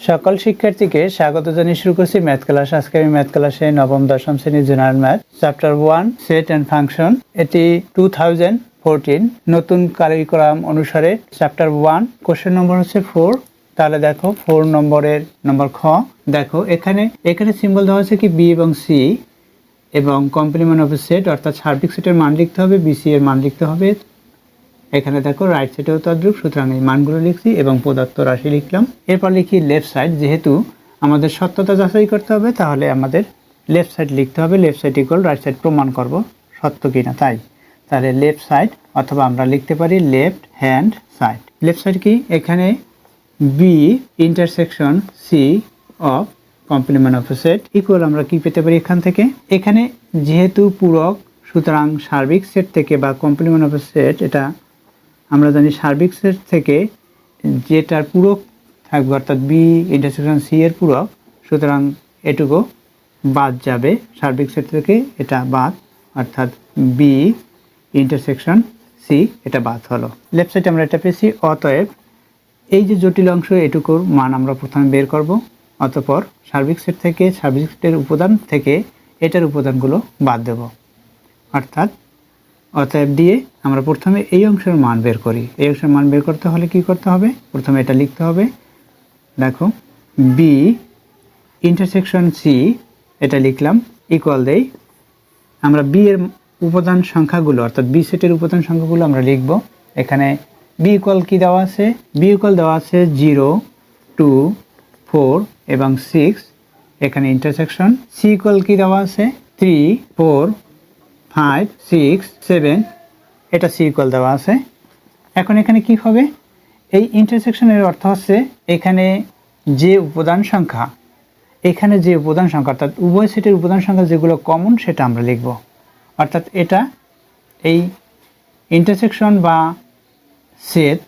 সকল শিক্ষার্থীকে স্বাগত জানিয়ে শুরু করছি ম্যাথ ক্লাস। আজকে আমি ম্যাথ ক্লাসে নবম দশম শ্রেণীর general math chapter 1 set and function, এটি 2014 নতুন কারিকুলাম অনুসারে চ্যাপ্টার 1। কোশ্চেন নম্বর হচ্ছে 4। তাহলে দেখো 4 নম্বরের নম্বর খ। দেখো এখানে সিম্বল দেওয়া আছে কি বি এবং সি, এবং কমপ্লিমেন্ট অফ এ সেট অর্থাৎ সার্বিক সেটের মান লিখতে হবে, বিসি এর মান লিখতে হবে। এখানে দেখো রাইট সাইডেও তদ্রূপ, সুতরাং এই মানগুলো লিখছি এবং প্রদত্ত রাশি লিখলাম। এরপর লিখি লেফট সাইড। যেহেতু আমাদের সত্যতা যাচাই করতে হবে, তাহলে আমাদের লেফট সাইড লিখতে হবে। Left side equal right side প্রমাণ করব সত্য কিনা। তাহলে লেফট সাইড, অথবা আমরা লিখতে পারি left hand side. Left side কি? এখানে B intersection C of complement of A set equal আমরা কি পেতে পারি এখান থেকে? এখানে যেহেতু পূরক, সুতরাং সার্বিক সেট থেকে বা কমপ্লিমেন্ট অফ এ সেট, এটা আমরা জানি সার্বিক সেট থেকে যেটার পূরক থাকবে অর্থাৎ বি ইন্টারসেকশন সি এর পূরক, সুতরাং এটুকু বাদ যাবে সার্বিক সেট থেকে, এটা বাদ, অর্থাৎ বি ইন্টারসেকশন সি এটা বাদ হলো। লেফট সাইডে আমরা এটা পেয়েছি। অতএব এই যে জটিল অংশ, এটুকুর মান আমরা প্রথমে বের করব। অতঃপর সার্বিক সেট থেকে, সার্বিক সেটের উপাদান থেকে এটার উপাদানগুলো বাদ দেব, অর্থাৎ অতএব দিয়ে আমরা প্রথমে এই অংশের মান বের করি। এই অংশের মান বের করতে হলে কি করতে হবে? প্রথমে এটা লিখতে হবে। দেখো বি ইন্টারসেকশন সি এটা লিখলাম, ইকুয়াল দেই আমরা বি এর উপাদান সংখ্যাগুলো, অর্থাৎ বি সেটের উপাদান সংখ্যাগুলো আমরা লিখব। এখানে বি ইকুয়াল কি দেওয়া আছে? বি ইকুয়াল দেওয়া আছে 0, 2, 4 এবং 6। এখানে ইন্টারসেকশন সি ইকুয়াল কি দেওয়া আছে? 3, 4, 5, 6, 7, এটা সি ইকুয়াল দেওয়া আছে। এখন এখানে কি হবে? এই ইন্টারসেকশনের অর্থ হচ্ছে এখানে যে উপাদান সংখ্যা, অর্থাৎ উভয় সেটের উপাদান সংখ্যা যেগুলো কমন, সেটা আমরা লিখব। অর্থাৎ এটা এই ইন্টারসেকশন বা সেট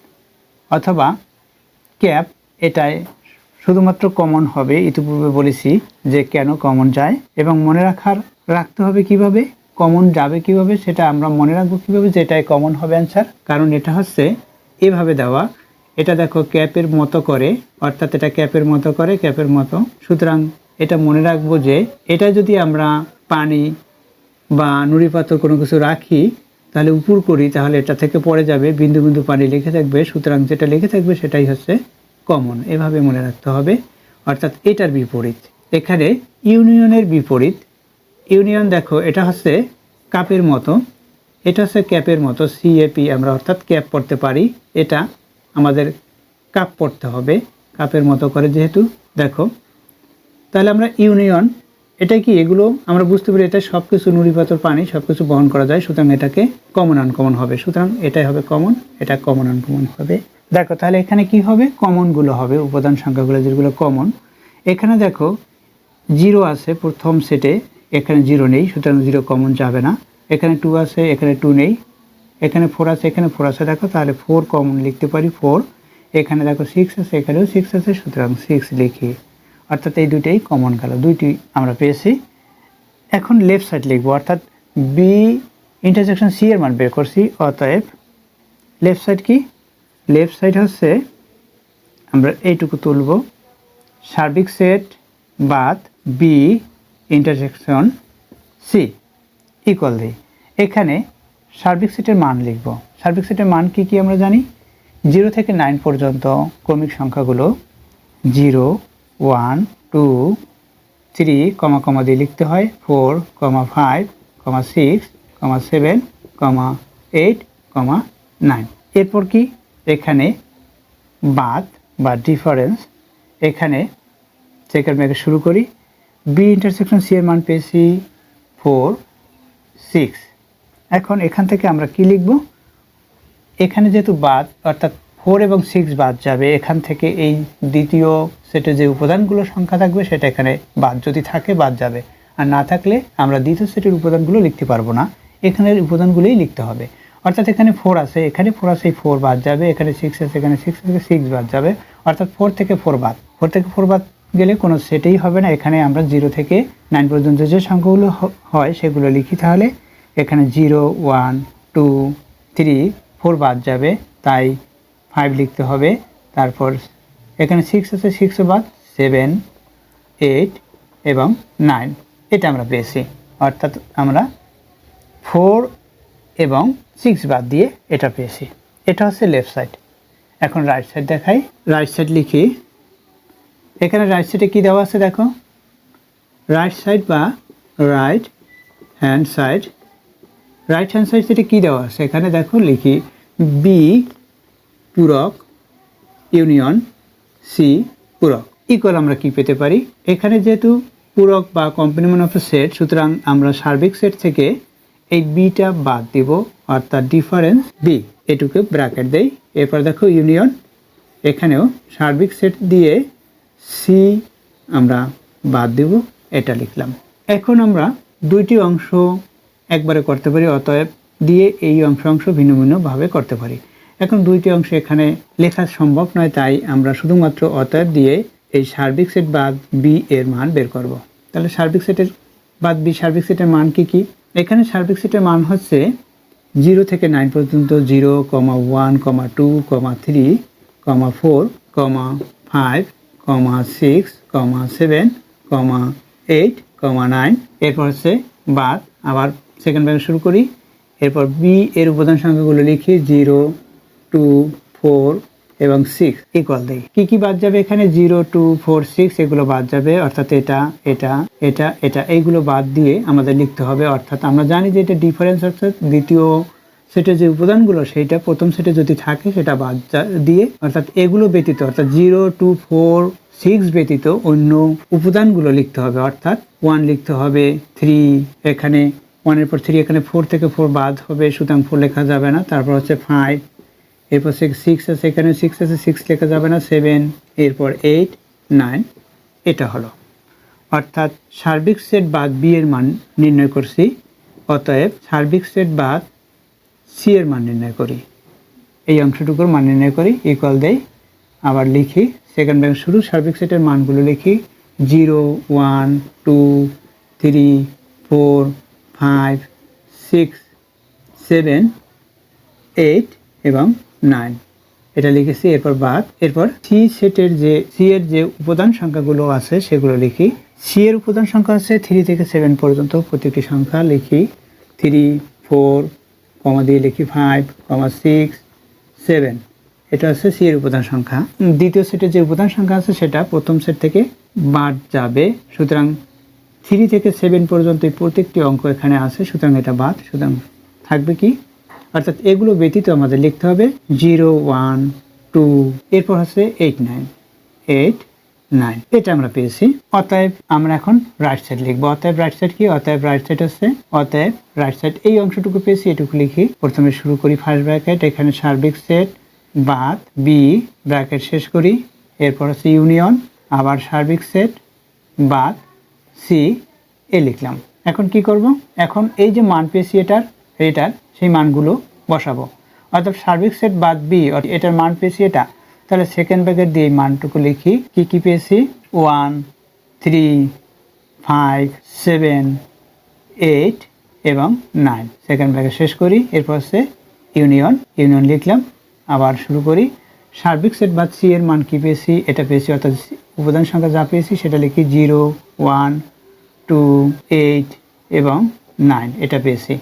অথবা ক্যাপ, এটাই শুধুমাত্র কমন হবে। ইতিপূর্বে বলেছি যে কেন কমন যায়, এবং মনে রাখতে হবে কিভাবে কমন যাবে, কিভাবে সেটা আমরা মনে রাখবো কিভাবে যে এটাই কমন হবে অ্যান্সার। কারণ এটা হচ্ছে এভাবে দেওয়া, এটা দেখো ক্যাপের মতো করে, অর্থাৎ এটা ক্যাপের মতো করে, ক্যাপের মতো। সুতরাং এটা মনে রাখবো যে এটা যদি আমরা পানি বা নুড়ি পাথর কোনো কিছু রাখি, তাহলে উপর করি, তাহলে এটা থেকে পড়ে যাবে, বিন্দু বিন্দু পানি লিখে থাকবে। সুতরাং যেটা লিখে থাকবে সেটাই হচ্ছে কমন, এভাবে মনে রাখতে হবে। অর্থাৎ এটার বিপরীত, এখানে ইউনিয়নের বিপরীত। ইউনিয়ন দেখো এটা হচ্ছে কাপের মতো, এটা হচ্ছে ক্যাপের মতো, সিএপি আমরা অর্থাৎ ক্যাপ পড়তে পারি, এটা আমাদের কাপ পড়তে হবে কাপের মতো করে যেহেতু। দেখো তাহলে আমরা ইউনিয়ন, এটা কি? এগুলো আমরা বুঝতে পারি এটা সব কিছু নুড়ি পাথর পানি সব কিছু বহন করা যায়, সুতরাং এটাকে কমন আনকমন হবে। সুতরাং এটাই হবে কমন, এটা কমন আনকমন হবে। দেখো তাহলে এখানে কি হবে? কমনগুলো হবে, উপাদান সংখ্যাগুলো যেগুলো কমন। এখানে দেখো 0 আছে প্রথম সেটে, এখানে 0 নেই, সুতরাং 0 কমন যাবে না। এখানে 2 আছে, এখানে 2 নেই। এখানে 4 আছে, এখানে 4 আছে, দেখো তাহলে 4 কমন লিখতে পারি 4। এখানে দেখো 6 আছে, এখানেও 6 আছে, সুতরাং 6 লিখি। অর্থাৎ এই দুইটাই কমন গেল, দুইটি আমরা পেয়েছি। এখন লেফট সাইড লিখবো, অর্থাৎ বি ইন্টারসেকশন সি এর মান বের করছি। অতএব লেফট সাইড কি? লেফট সাইড হচ্ছে আমরা এইটুকু তুলব, সার্বিক সেট বাদ বি ইন্টারসেকশন সি ইকুয়াল দিই। এখানে সার্বিক সেটের মান লিখব। সার্বিক সেটের মান কি কি আমরা জানি? 0 থেকে 9 পর্যন্ত ক্রমিক সংখ্যাগুলো 0, 1, 2, 3, কমা দিয়ে লিখতে হয়, 4, 5, 6, 7, 8, 9। এরপর কি? এখানে বাদ বা ডিফারেন্স, এখানে চেকার মেকে শুরু করি। বি ইন্টারসেকশন সি এর মান পেয়েছি 4, 6। এখন এখান থেকে আমরা কি লিখব? এখানে যেহেতু বাদ, অর্থাৎ 4 এবং 6 বাদ যাবে, এখান থেকে এই দ্বিতীয় সেটে যে উপাদানগুলো সংখ্যা থাকবে সেটা এখানে বাদ, যদি থাকে বাদ যাবে, আর না থাকলে আমরা দ্বিতীয় সেটের উপাদানগুলো লিখতে পারবো না, এখানের উপাদানগুলোই লিখতে হবে। অর্থাৎ এখানে 4 আছে, এখানে 4 আছে, 4 বাদ যাবে, এখানে 6 আছে, এখানে 6 আছে, 6 বাদ যাবে, অর্থাৎ 4 থেকে 4 বাদ। 4 থেকে 4 বাদ গেলে কোনো সেটেই হবে না। এখানে আমরা 0 থেকে 9 পর্যন্ত যে সংখ্যাগুলো হয় সেগুলো লিখি। তাহলে এখানে 0, 1, 2, 3, 4 বাদ যাবে, তাই 5 লিখতে হবে। তারপর এখানে 6 আছে, 6 বাদ, 7, 8 এবং 9 এটা আমরা পেয়েছি। অর্থাৎ আমরা 4 এবং 6 বাদ দিয়ে এটা পেয়েছি। এটা হচ্ছে লেফট সাইড। এখন রাইট সাইড দেখাই। রাইট সাইড লিখি। এখানে রাইট সাইডে কী দেওয়া আছে দেখো, রাইট সাইড বা right hand side. Right hand side সেটা কী দেওয়া আছে এখানে দেখো, লিখি বি পূরক ইউনিয়ন সি পূরক ইকুয়াল আমরা কি পেতে পারি, এখানে যেহেতু পূরক বা কমপ্লিমেন্ট অফ এ সেট, সুতরাং আমরা সার্বিক সেট থেকে এই বিটা বাদ দিব, অর্থাৎ ডিফারেন্স বি, এটুকু ব্র্যাকেট দেই। এরপর দেখো ইউনিয়ন, এখানেও সার্বিক সেট দিয়ে সি আমরা বাদ দিব, এটা লিখলাম। এখন আমরা দুইটি অংশ একবারে করতে পারি, অতএব দিয়ে এই অংশ ভিন্ন ভিন্নভাবে করতে পারি। এখন দুইটি অংশ এখানে লেখা সম্ভব নয়, তাই আমরা শুধুমাত্র অতএব দিয়ে এই সার্বিক সেট বাদ বি এর মান বের করব। তাহলে সার্বিক সেটের বাদ বি, সার্বিক সেটের মান কি কি? এখানে সার্বিক সেটের মান হচ্ছে 0 থেকে 9 পর্যন্ত 0, 1, 2, 3, 4, 5, 6, 7, 8, 9। এরপর হচ্ছে বাদ, আবার সেকেন্ড ব্র্যাকেট শুরু করি। এরপর বি এর উপাদান সংখ্যাগুলো লিখি 0, 2, 4 এবং 6 ইকুয়াল দেই। কি কি বাদ যাবে এখানে? 0, 2, 4, 6 এগুলো বাদ যাবে, অর্থাৎ এটা এটা এটা এটা এইগুলো বাদ দিয়ে আমাদের লিখতে হবে। অর্থাৎ আমরা জানি যে এটা ডিফারেন্স, অর্থাৎ দ্বিতীয় সেটের যে উপাদানগুলো সেইটা প্রথম সেটে যদি থাকে সেটা বাদ দিয়ে, অর্থাৎ এগুলো ব্যতীত, অর্থাৎ 0, 2, 4, 6 ব্যতীত অন্য উপাদানগুলো লিখতে হবে। অর্থাৎ 1 লিখতে হবে, 3 এখানে 1 এর পর 3, এখানে 4 থেকে 4 বাদ হবে, সুতরাং 4 লেখা যাবে না। তারপর হচ্ছে 5, এরপর 6 আছে, এখানে 6 আছে, 6 লেখা যাবে না। 7, এরপর 8, 9 এটা হলো। অর্থাৎ সার্বিক সেট বাদ বি এর মান নির্ণয় করছি, অতএব সার্বিক সেট বাদ সি এর মান নির্ণয় করি, এই অংশটুকুর মান নির্ণয় করি, ইকুয়াল দেই। আবার লিখি সেকেন্ড ব্র্যাকেট শুরু, সার্বিক সেটের মানগুলো লিখি 0, 1, 2, 3, 4, 5, 6, 7, 8 এবং 9 এটা লিখেছি। এরপর বাদ, এরপর সি সেটের যে সি এর যে উপাদান সংখ্যাগুলো আছে সেগুলো লিখি। সি এর উপাদান সংখ্যা আছে 3 থেকে 7 পর্যন্ত, প্রতিটি সংখ্যা লিখি 3, 4, কমা দিয়ে লিখি 5, 6, 7 এটা হচ্ছে সি এর উপাদান সংখ্যা। দ্বিতীয় সেটের যে উপাদান সংখ্যা আছে সেটা প্রথম সেট থেকে বাদ যাবে, সুতরাং 3 থেকে 7 পর্যন্ত প্রত্যেকটি অঙ্ক এখানে আছে, সুতরাং এটা বাদ, সুতরাং থাকবে কি, অর্থাৎ এগুলো ব্যতীত আমাদের লিখতে হবে 0, 1, 2, এরপর হচ্ছে 8, 9 এটা আমরা পেয়েছি। অতএব আমরা এখন রাইট সাইড লিখবো। অতএব রাইট সাইড কি? অতএব রাইট সাইড হচ্ছে, অতএব রাইট সাইড এই অংশটুকু পেয়েছি, এটুকু লিখি। প্রথমে শুরু করি ফার্স্ট ব্র্যাকেট, এখানে সার্বিক সেট বাদ বি ব্র্যাকেট শেষ করি, এরপর হচ্ছে ইউনিয়ন, আবার সার্বিক সেট বাদ সি এ লিখলাম। এখন কি করব? এখন এই যে মান পেয়েছি এটার সেই মানগুলো বসাবো। অর্থাৎ সার্বিক সেট বাদ বি, এটার মান পেয়েছি এটা, তাহলে সেকেন্ড ব্র্যাকেট দিয়ে মানটুকু লিখি। কি কি পেয়েছি? 1, 3, 5, 7, 8 এবং 9 সেকেন্ড ব্র্যাকেট শেষ করি। এরপর হচ্ছে ইউনিয়ন লিখলাম, আবার শুরু করি। সার্বিক সেট বাদ সি এর মান কি পেয়েছি? এটা পেয়েছি, অর্থাৎ উপাদান সংখ্যা যা পেয়েছি সেটা লিখি 0, 1, 2, 8 এবং 9 এটা পেয়েছি।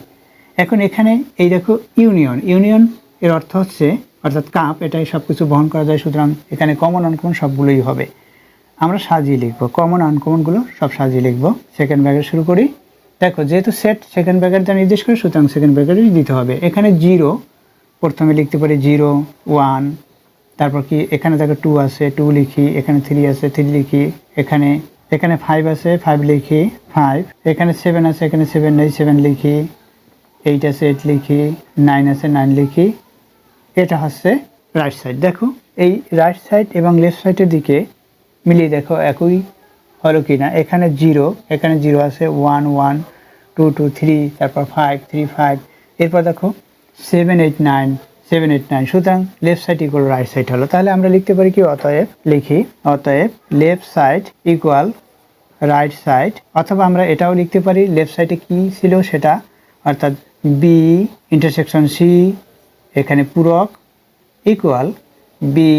এখন এখানে এই দেখো ইউনিয়ন এর অর্থ হচ্ছে, অর্থাৎ কাপ, এটাই সব কিছু বহন করা যায়, সুতরাং এখানে কমন আনকমন সবগুলোই হবে। আমরা সাজিয়ে লিখব, কমন আনকমনগুলো সব সাজিয়ে লিখব। সেকেন্ড ব্র্যাকেট শুরু করি। দেখো যেহেতু সেট সেকেন্ড ব্র্যাকেট যা নির্দেশ করে, সুতরাং সেকেন্ড ব্র্যাকেটই দিতে হবে। এখানে 0 প্রথমে লিখতে পারি 0, 1, তারপর কি এখানে দেখো 2 আছে, 2 লিখি, এখানে 3 আছে, 3 লিখি, এখানে 5 আছে, 5 লিখি, 5, এখানে 7 আছে, এখানে 7 নেই, 7 লিখি, 8 আছে, 8 লিখি, 9 আছে, 9 লিখি। এটা হচ্ছে রাইট সাইড। দেখো এই রাইট সাইড এবং লেফট সাইডের দিকে মিলিয়ে দেখো একই হলো কি না। এখানে 0, এখানে 0 আছে, 1, 1, 2, 2, 3, তারপর 5, 3, 5, এরপর দেখো 7, 8, 9, সুতরাং left side equal right side হলো। তাহলে আমরা লিখতে পারি কি, অতএব লিখি, অতএব left side equal right side, অথবা আমরা এটাও লিখতে পারি লেফট সাইডে কি ছিল সেটা, অর্থাৎ বি ইন্টারসেকশন সি, এখানে পূরক ইকুয়াল বি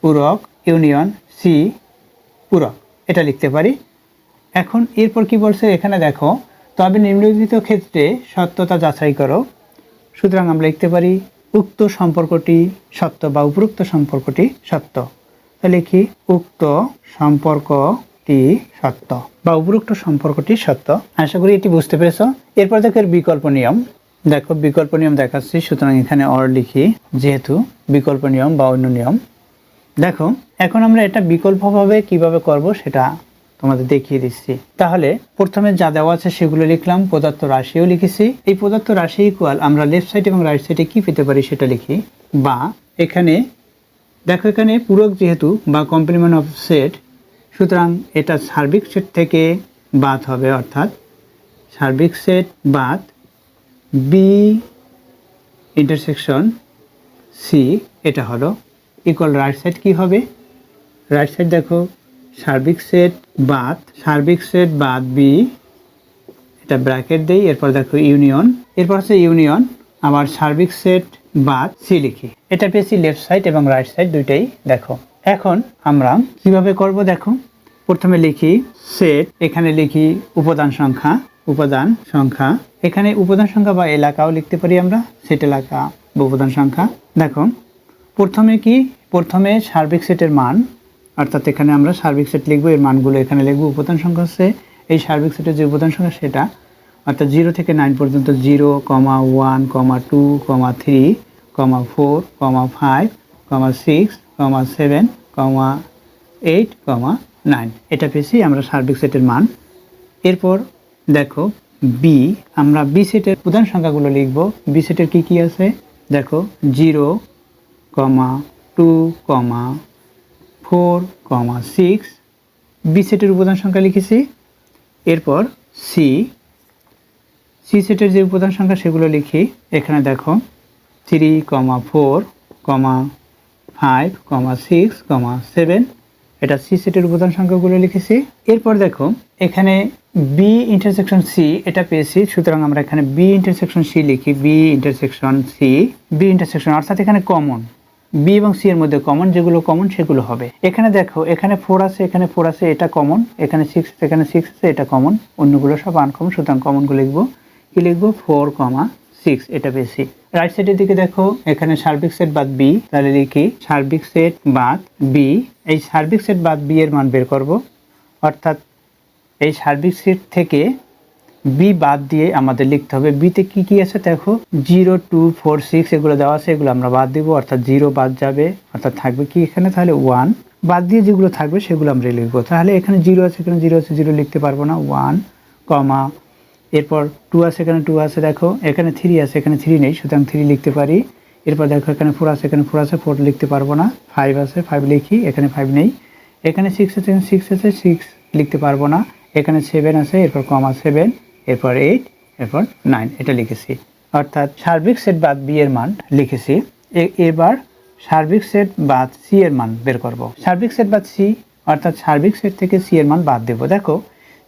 পূরক ইউনিয়ন সি পুরো, এটা লিখতে পারি। এখন এরপর কি বলছে এখানে দেখো, তবে নিম্নলিখিত ক্ষেত্রে সত্যতা যাচাই করো। সুতরাং আমরা লিখতে পারি উক্ত সম্পর্কটি সত্য বা উপরোক্ত সম্পর্কটি সত্য। তাহলে লিখি উক্ত সম্পর্কটি সত্য বা উপরোক্ত সম্পর্কটি সত্য। আশা করি এটি বুঝতে পেরেছ। এরপর দেখো এর বিকল্প নিয়ম। দেখো বিকল্প নিয়ম দেখাচ্ছি, সুতরাং এখানে অর লিখি যেহেতু বিকল্প নিয়ম বা অন্য নিয়ম। দেখো এখন আমরা এটা বিকল্পভাবে কিভাবে করব সেটা তোমাদের দেখিয়ে দিচ্ছি। তাহলে প্রথমে যা দেওয়া আছে সেগুলো লিখলাম, পদার্থ রাশিও লিখেছি। এই পদার্থ রাশি ইকুয়াল আমরা লেফট সাইড এবং রাইট সাইডে কি পেতে পারি সেটা লিখি। বা এখানে দেখো এখানে পূরক যেহেতু বা কমপ্লিমেন্ট অফ সেট, সুতরাং এটা সার্বিক সেট থেকে বাদ হবে, অর্থাৎ সার্বিক সেট বাদ বি ইন্টারসেকশন সি, এটা হলো ইকুয়াল রাইট সাইড কি হবে, রাইট সাইড দেখো সার্বিক সেট বাদ বি, এটা ব্র্যাকেট দেই, এরপর দেখো ইউনিয়ন, এরপর হচ্ছে ইউনিয়ন আবার সার্বিক সেট বাদ সি লিখি। এটা পেয়েছি লেফট সাইড এবং রাইট সাইড দুইটাই। দেখো এখন আমরা কিভাবে করব, দেখো প্রথমে লিখি সেট, এখানে লিখি উপাদান সংখ্যা, এখানে উপাদান সংখ্যা বা এলাকাও লিখতে পারি আমরা, সেট এলাকা বা উপাদান সংখ্যা। দেখো প্রথমে সার্বিক সেটের মান, অর্থাৎ এখানে আমরা সার্বিক সেট লিখবো, এর মানগুলো এখানে লিখবো। উপাদান সংখ্যা হচ্ছে এই সার্বিক সেটের যে উপাদান সংখ্যা সেটা, অর্থাৎ 0 থেকে 9 পর্যন্ত 0, 1, 2, 3, 4, 5, 6, 7, 8, 9, এটা পেয়েছি আমরা সার্বিক সেটের মান। এরপর দেখো বি, আমরা বি সেটের উপাদান সংখ্যাগুলো লিখবো। বি সেটের কি আছে দেখো 0, 2, 4, 6, বি সেটের উপাদান সংখ্যা লিখেছি। এরপর সি সেটের যে উপাদান সংখ্যা সেগুলো লিখি। এখানে দেখো 3, 4, 5, 6, 7, এটা সি সেটের উপাদান সংখ্যাগুলো লিখেছি। এরপর দেখো এখানে বি ইন্টারসেকশন সি এটা পেয়েছি, সুতরাং আমরা এখানে বি ইন্টারসেকশন সি লিখি। বি ইন্টারসেকশন অর্থাৎ এখানে কমন, বি এবং সি এর মধ্যে কমন, যেগুলো কমন সেগুলো হবে। এখানে দেখো এখানে 4 আছে, এখানে 4 আছে, এটা কমন। এখানে 6 আছে, এখানে 6 আছে, এটা কমন। অন্যগুলো সব আনকমন, সুতরাং কমনগুলো লিখবো। কি লিখবো 4, 6, এটা বেশি। রাইট সাইডের দিকে দেখো এখানে সার্বিক সেট বাদ বি, তাহলে লিখি সার্বিক সেট বাদ বি। এই সার্বিক সেট বাদ বি এর মান বের করব, অর্থাৎ এই সার্বিক সেট থেকে বি বাদ দিয়ে আমাদের লিখতে হবে বিতে কি আছে দেখো 0, 2, 4, 6 এগুলো দেওয়া আছে, এগুলো আমরা বাদ দিব, অর্থাৎ 0 বাদ যাবে, অর্থাৎ থাকবে কি এখানে তাহলে 1, বাদ দিয়ে যেগুলো থাকবে সেগুলো আমরা লিখবো। তাহলে এখানে 0 আছে, এখানে 0 আছে, 0 লিখতে পারবো না। 1, এরপর 2 আছে, এখানে 2 আছে, দেখো এখানে 3 আছে, এখানে 3 নেই, সুতরাং 3 লিখতে পারি। এরপর দেখো এখানে 4 আছে, এখানে 4 আছে, 4 লিখতে পারবো না। 5 আছে, 5 লিখি, এখানে 5 নেই। এখানে 6 আছে, এখানে 6 আছে, 6 লিখতে পারবো না। এখানে 7 আছে, এরপর 7, এরপর 8, এরপর 9, এটা লিখেছি। অর্থাৎ সার্বিক সেট বাদ বি এর মান লিখেছি। এবার সার্বিক সেট বাদ সি এর মান বের করব। সার্বিক সেট বাদ সি, অর্থাৎ সার্বিক সেট থেকে সি এর মান বাদ দেব। দেখো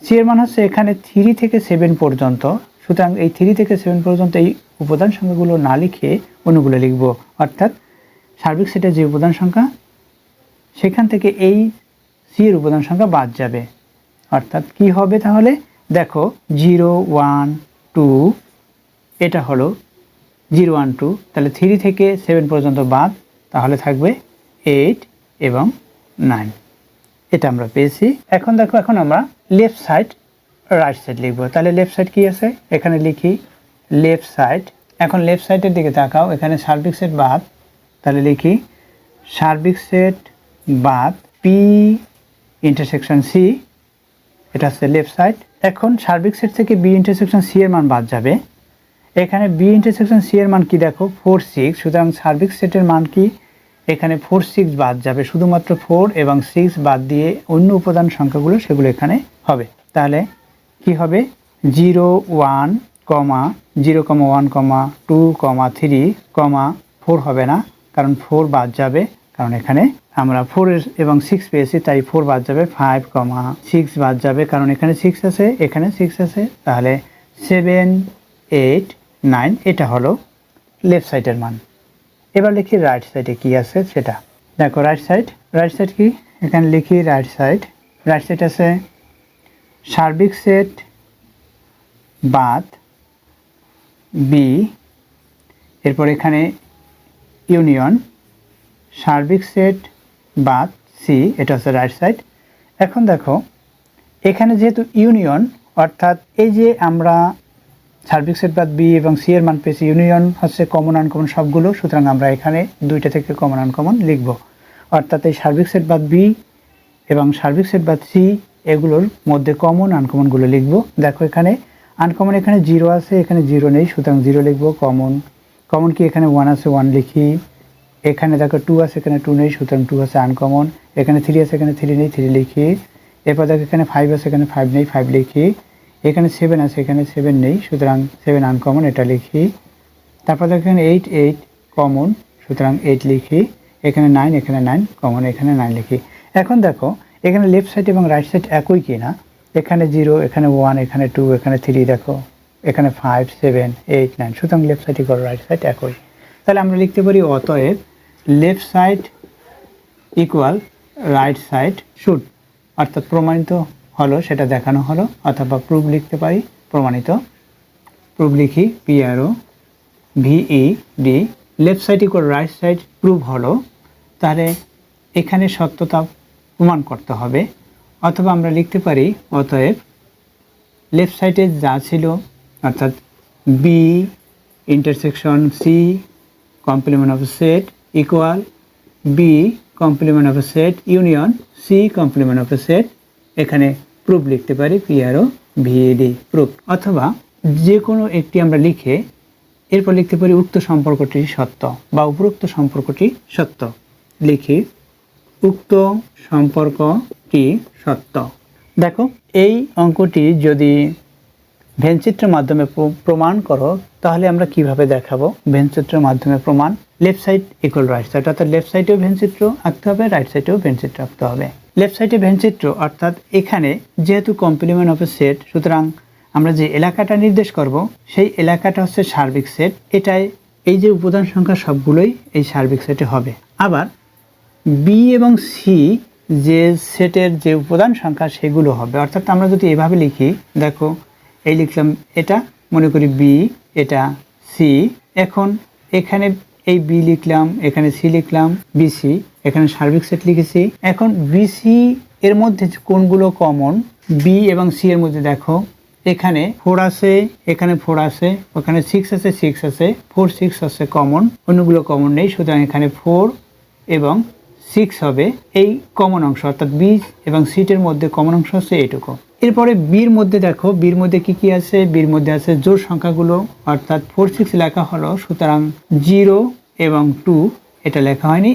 সি এর মান হচ্ছে এখানে 3 থেকে 7 পর্যন্ত, সুতরাং এই 3 থেকে 7 পর্যন্ত এই উপাদান সংখ্যাগুলো না লিখে অন্যগুলো লিখব। অর্থাৎ সার্বিক সেটের যে উপাদান সংখ্যা সেখান থেকে এই সি এর উপাদান সংখ্যা বাদ যাবে। অর্থাৎ কি হবে তাহলে দেখো 0, 1, 2, এটা হলো 0, 1, 2, তাহলে 3 থেকে 7 পর্যন্ত বাদ, তাহলে থাকবে 8 এবং 9, এটা আমরা পেয়েছি। এখন দেখো এখন আমরা লেফট সাইড রাইট সাইড লিখবো। তাহলে লেফট সাইড কি আছে এখানে লিখি লেফট সাইড। এখন লেফট সাইডের দিকে তাকাও, এখানে সার্বিক সেট বাদ, তাহলে লিখি সার্বিক সেট বাদ পি ইন্টারসেকশন সি, এটা হচ্ছে লেফট সাইড। এখন সার্বিক সেট থেকে বি ইন্টারসেকশন সি এর মান বাদ যাবে। এখানে বি ইন্টারসেকশন সি এর মান কি দেখো 4, 6, সুতরাং সার্বিক সেটের মান কি এখানে 4, 6 বাদ যাবে, শুধুমাত্র 4 এবং 6 বাদ দিয়ে অন্য উপাদান সংখ্যাগুলো সেগুলো এখানে হবে। তাহলে কি হবে 0, 1, 0, 1, 2, 3, 4 হবে না, কারণ 4 বাদ যাবে, কারণ এখানে আমরা 4 এবং 6 পেয়েছি, তাই 4 বাদ যাবে। 5, 6 বাদ যাবে, কারণ এখানে 6 আছে, এখানে 6 আছে, তাহলে 7, 8, 9, এটা হলো লেফট সাইডের মান। এবার লিখি রাইট সাইডে কি আছে সেটা। দেখো রাইট সাইড কি এখানে লিখি রাইট সাইড রাইট সাইড আছে সার্বিক সেট বাদ বি, এরপর এখানে ইউনিয়ন সার্বিক সেট বাদ সি, এটা হচ্ছে রাইট সাইড। এখন দেখো এখানে যেহেতু ইউনিয়ন, অর্থাৎ এই যে আমরা সার্বিক সেট বাদ বি এবং সি এর মান পেয়েছি, ইউনিয়ন হচ্ছে কমন আনকমন সবগুলো, সুতরাং আমরা এখানে দুইটা থেকে কমন আনকমন লিখব। অর্থাৎ এই সার্বিক সেট বাদ বি এবং সার্বিক সেট বাদ সি এগুলোর মধ্যে কমন আনকমনগুলো লিখব। দেখো এখানে আনকমন এখানে 0 আছে, এখানে 0 নেই, সুতরাং 0 লিখব। কমন কি এখানে 1 আছে, 1 লিখি। এখানে দেখো 2 আছে, এখানে 2 নেই, সুতরাং 2 আছে আনকমন। এখানে 3 আছে, এখানে 3 নেই, 3 লিখি। এরপর দেখো এখানে 5 আছে, এখানে 5 নেই, 5 লিখি। এখানে 7 আছে, এখানে 7 নেই, সুতরাং 7 আনকমন, এটা লিখি। তারপর দেখো এখানে 8 কমন, সুতরাং 8 লিখি। এখানে 9, এখানে 9 কমন, এখানে 9 লিখি। এখন দেখো এখানে লেফট সাইড এবং রাইট সাইড একই কিনা, এখানে 0, এখানে 1, এখানে 2, এখানে 3, দেখো এখানে 5, 7, 8, 9, সুতরাং left side equal right side একই। তাহলে আমরা লিখতে পারি অতএব left side equal right side should, অর্থাৎ প্রমাণিত হলো, সেটা দেখানো হলো, অথবা প্রুফ লিখতে পারি, প্রমাণিত। প্রুফ লিখি PROVED, left side equal right side proof হলো। তাহলে এখানে সত্যতা প্রমাণ করতে হবে, অথবা আমরা লিখতে পারি অতএব লেফট সাইডে যা ছিল, অর্থাৎ B intersection C complement of set equal B complement of set union C complement of set, এখানে প্রুফ লিখতে পারি PROVED প্রুফ। অথবা যে কোনো একটি আমরা লিখে এরপর লিখতে পারি উক্ত সম্পর্কটি সত্য বা উপরোক্ত সম্পর্কটি সত্য। লিখি উক্ত সম্পর্কটি সত্য। দেখো এই অঙ্কটি যদি ভেনচিত্রের মাধ্যমে প্রমাণ করো, তাহলে আমরা কিভাবে দেখাবো? ভেনচিত্রের মাধ্যমে প্রমাণ, left side equal right side, অর্থাৎ লেফট সাইডেও ভেনচিত্র আঁকতে হবে, রাইট সাইডেও ভেনচিত্র আঁকতে হবে। লেফট সাইডে ভেনচিত্র, অর্থাৎ এখানে যেহেতু কমপ্লিমেন্ট অফ এ সেট, সুতরাং আমরা যে এলাকাটা নির্দেশ করব সেই এলাকাটা হচ্ছে সার্বিক সেট। এটাই এই যে উপাদান সংখ্যা সবগুলোই এই সার্বিক সেটে হবে। আবার বি এবং সি যে সেটের যে উপাদান সংখ্যা সেগুলো হবে, অর্থাৎ আমরা যদি এভাবে লিখি, দেখো এই লিখলাম, এটা মনে করি বি, এটা সি। এখন এখানে এই বি লিখলাম, এখানে সি লিখলাম, বিসি, এখানে সার্বিক সেট লিখেছি। এখন বিসি এর মধ্যে কোনগুলো কমন, বি এবং সি এর মধ্যে দেখো এখানে 4 আছে, এখানে 4 আছে, ওখানে 6 আছে, 6 আছে, 4, 6 আছে কমন, অন্যগুলো কমন নেই, সুতরাং এখানে 4 এবং 6 হবে এই কমন অংশ, অর্থাৎ বি এবং সিটের মধ্যে কমন অংশ হচ্ছে এইটুকু। এরপরে বির মধ্যে দেখো, বির মধ্যে কি কি আছে, বির মধ্যে আছে জোড় সংখ্যাগুলো, অর্থাৎ 4, 6 লেখা হলো, সুতরাং 0 এবং 2 এটা লেখা হয়নি।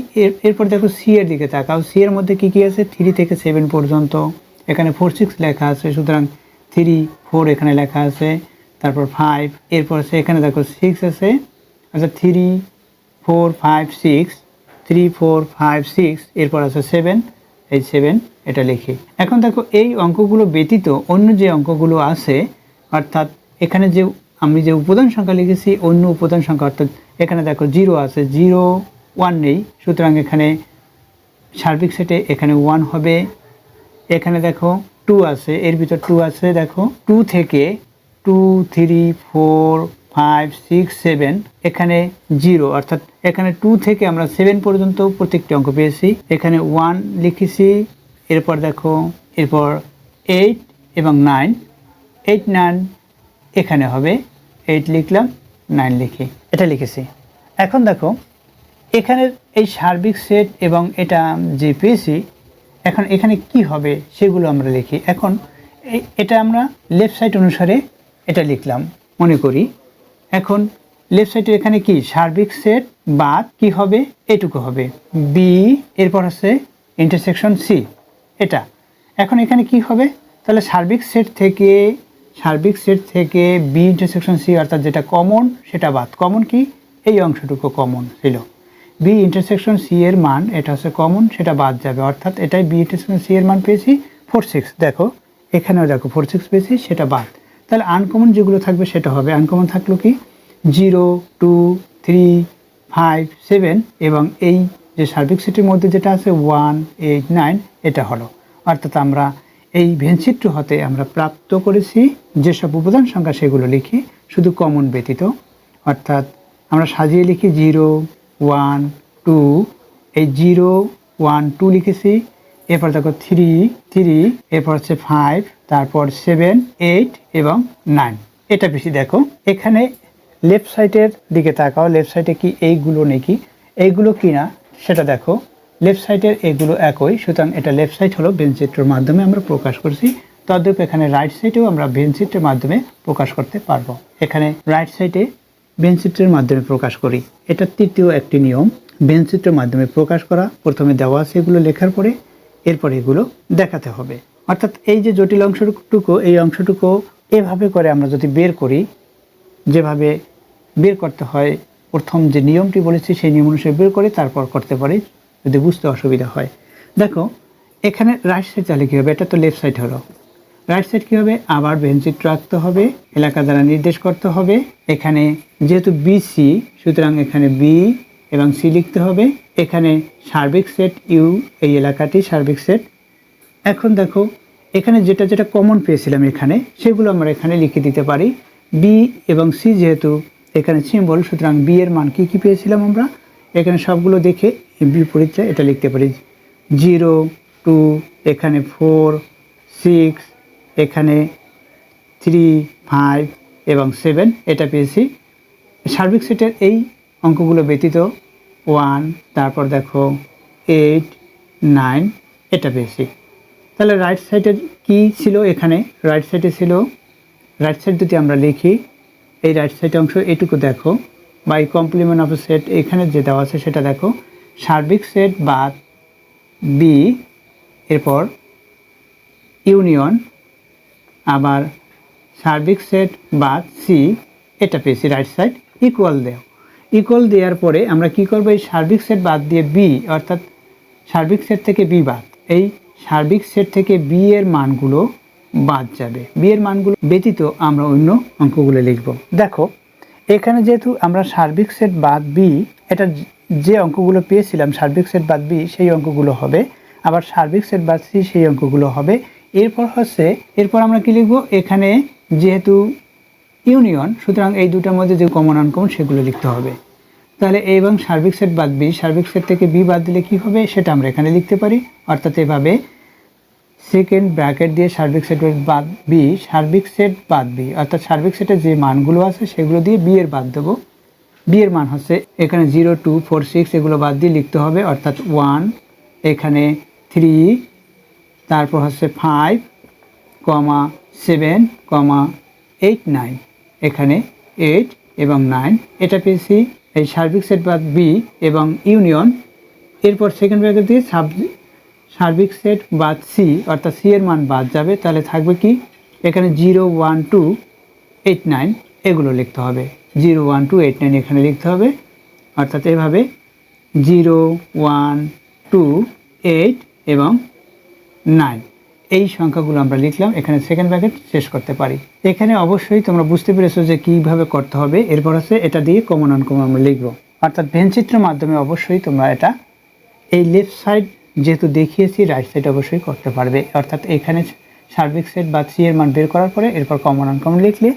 এরপর দেখো সি এর দিকে তাকাও, সি এর মধ্যে কি কি আছে, 3 থেকে 7 পর্যন্ত, এখানে 4, 6 লেখা আছে, সুতরাং 3, 4 এখানে লেখা আছে, তারপর 5, এরপর আছে এখানে দেখো 6 আছে, আচ্ছা 3, 4, 5, 6, 3, 4, 5, 6, এরপর আছে 7, এই 7 এটা লিখি। এখন দেখো এই অঙ্কগুলো ব্যতীত অন্য যে অঙ্কগুলো আছে, অর্থাৎ এখানে যে আমি যে উপাদান সংখ্যা লিখেছি অন্য উপাদান সংখ্যা, অর্থাৎ এখানে দেখো 0 আছে, 0, 1 নেই, সুতরাং এখানে সার্বিক সেটে এখানে 1 হবে। এখানে দেখো 2 আছে, এর ভিতর 2 আছে, দেখো 2 থেকে 2, 3, 4, 5, 6, 7 এখানে 0, অর্থাৎ এখানে 2 থেকে আমরা 7 পর্যন্ত প্রত্যেকটি অঙ্ক পেয়েছি। এখানে 1 লিখেছি, এরপর দেখো এরপর 8 এবং 9, 8, 9 এখানে হবে, 8 লিখলাম, 9 লিখি, এটা লিখেছি। এখন দেখো এখানের এই সার্বিক সেট এবং এটা যে পেয়েছি, এখন এখানে কি হবে সেগুলো আমরা লিখি। এখন এটা আমরা লেফট সাইড অনুসারে এটা লিখলাম মনে করি। এখন লেফট সাইডে এখানে কি সার্বিক সেট বাদ কি হবে, এটুকু হবে বি, এরপর আছে ইন্টারসেকশন সি, এটা। এখন এখানে কি হবে, তাহলে সার্বিক সেট থেকে বি ইন্টারসেকশন সি, অর্থাৎ যেটা কমন সেটা বাদ। কমন কি, এই অংশটুকু কমন ছিল, বি ইন্টারসেকশন সি এর মান এটা হচ্ছে কমন, সেটা বাদ যাবে, অর্থাৎ এটাই বি ইন্টারসেকশন সি এর মান পেয়েছি 4, 6, দেখো এখানেও দেখো 4, 6 পেয়েছি, সেটা বাদ। তাহলে আনকমন যেগুলো থাকবে সেটা হবে, আনকমন থাকলো কি 0, 2, 3, 5, 7 এবং এই যে সার্বিক সেটের মধ্যে যেটা আছে 1, 8, 9 এটা হলো। অর্থাৎ আমরা এই ভেনচিত্র হতে আমরা প্রাপ্ত করেছি যেসব উপাদান সংখ্যা সেগুলো লিখি, শুধু কমন ব্যতীত। অর্থাৎ আমরা সাজিয়ে লিখি 0, 1, 2, এই 0, 1, 2 লিখেছি। এরপর দেখো 3, এরপর হচ্ছে 5, তারপর 7, 8 এবং 9। এটা বেশি দেখো এখানে লেফট সাইডের দিকে তাকাও, লেফট সাইডে কি এইগুলো নাকি এইগুলো কিনা সেটা দেখো। লেফট সাইডের এগুলো একই, সুতরাং এটা লেফট সাইড হলো ভেনচিত্রের মাধ্যমে আমরা প্রকাশ করছি। তদ্রূপ এখানে রাইট সাইডেও আমরা ভেনচিত্রের মাধ্যমে প্রকাশ করতে পারবো। এখানে রাইট সাইডে ভেনচিত্রের মাধ্যমে প্রকাশ করি। এটা তৃতীয় একটি নিয়ম, ভেনচিত্রের মাধ্যমে প্রকাশ করা। প্রথমে দেওয়া আছে এগুলো লেখার পরে এরপর এগুলো দেখাতে হবে। অর্থাৎ এই যে জটিল অংশটুকু, এই অংশটুকু এভাবে করে আমরা যদি বের করি, যেভাবে বের করতে হয় প্রথম যে নিয়মটি বলেছি সেই নিয়ম অনুসারে বের করে তারপর করতে পারি যদি বুঝতে অসুবিধা হয়। দেখো এখানে রাইট সাইড চালে কী হবে, এটা তো লেফট সাইড হলো। রাইট সাইড কী হবে, আবার ভেনচিত্র আঁকতে হবে, এলাকা দ্বারা নির্দেশ করতে হবে। এখানে যেহেতু BC, সুতরাং এখানে B এবং C লিখতে হবে। এখানে সার্বিক সেট ইউ, এই এলাকাটি সার্বিক সেট। এখন দেখো এখানে যেটা যেটা কমন পেয়েছিলাম এখানে, সেগুলো আমরা এখানে লিখে দিতে পারি। B এবং C যেহেতু এখানে সিম্বল, সুতরাং B এর মান কী কী পেয়েছিলাম আমরা এখানে সবগুলো দেখে বিপরীতটা এটা লিখতে পারি। 0, 2, এখানে 4, 6, এখানে 3, 5 এবং 7 এটা পেয়েছি। সার্বিক সেটের এই অঙ্কগুলো ব্যতীত 1, তারপর দেখো 8, 9 এটা পেয়েছি। তাহলে রাইট সাইডের কি ছিল, এখানে রাইট সাইডে ছিল, রাইট সাইড যদি আমরা লিখি, এই রাইট সাইড অংশ এটুকু দেখো, বা এই কমপ্লিমেন্ট অফ সেট এখানে যে দেওয়া আছে সেটা দেখো, সার্বিক সেট বাদ B, এরপর ইউনিয়ন, আবার সার্বিক সেট বাদ C এটা পেয়েছি। রাইট সাইড ইকুয়াল দেও, ইকুয়াল দেওয়ার পরে আমরা কি করব, এই সার্বিক সেট বাদ দিয়ে B, অর্থাৎ সার্বিক সেট থেকে B বাদ, এই সার্বিক সেট থেকে B এর মানগুলো বাদ যাবে। B এর মানগুলো ব্যতীত আমরা অন্য অঙ্কগুলো লিখব। দেখো এখানে যেহেতু আমরা সার্বিক সেট বাদ B, এটা যে অঙ্কগুলো পেয়েছিলাম সার্বিক সেট বাদ B সেই অঙ্কগুলো হবে, আবার সার্বিক সেট বাদ C সেই অঙ্কগুলো হবে। এরপর আমরা কি লিখব, এখানে যেহেতু ইউনিয়ন, সুতরাং এই দুটার মধ্যে যে কমন আনকমন সেগুলো লিখতে হবে। তাহলে এবং সার্বিক সেট বাদ B, সার্বিক সেট থেকে B বাদ দিলে কি হবে সেটা আমরা এখানে লিখতে পারি। অর্থাৎ এভাবে সেকেন্ড ব্র্যাকেট দিয়ে সার্বিক সেট বাদ B, সার্বিক সেট বাদ B, অর্থাৎ সার্বিক সেটের যে মানগুলো আছে সেগুলো দিয়ে B এর বাদ দেবো। B এর মান হচ্ছে এখানে 0, 2, 4, 6 এগুলো বাদ দিয়ে লিখতে হবে। অর্থাৎ 1, এখানে 3, তারপর হচ্ছে 5, 7, 8, 9, এখানে 8 এবং 9 এটা পেয়েছি। এই সার্বিক সেট বাদ B এবং ইউনিয়ন, এরপর সেকেন্ড ব্র্যাকেট দিয়ে সার্বিক সেট বাদ C, অর্থাৎ C এর মান বাদ যাবে। তাহলে থাকবে কি, এখানে 0, 1, 2, 8, 9 এগুলো লিখতে হবে। 0, 1, 2, 8, 9 এখানে লিখতে হবে। অর্থাৎ এভাবে 0, 1, 2, 8 এবং 9 এই সংখ্যাগুলো আমরা লিখলাম, এখানে সেকেন্ড ব্র্যাকেট শেষ করতে পারি। এখানে অবশ্যই তোমরা বুঝতে পেরেছো যে কীভাবে করতে হবে। এরপর আছে এটা দিয়ে কমন আনকমন আমরা লিখবো। অর্থাৎ ভেনচিত্রের মাধ্যমে অবশ্যই তোমরা এটা এই লেফট সাইড যেহেতু দেখিয়েছি, রাইট সাইড অবশ্যই করতে পারবে। অর্থাৎ এখানে সার্বিক সেট বা C এর মান বের করার পরে এরপর কমন আনকমন লিখলে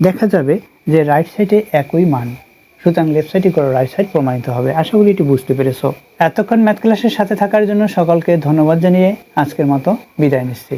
দেখা যাবে যে রাইট সাইডে একই মান, সুতরাং লেফট সাইডই করো, রাইট সাইড প্রমাণিত হবে। আশা করি এটি বুঝতে পেরেছো। এতক্ষণ ম্যাথ ক্লাসের সাথে থাকার জন্য সকলকে ধন্যবাদ জানিয়ে আজকের মতো বিদায় নিচ্ছি।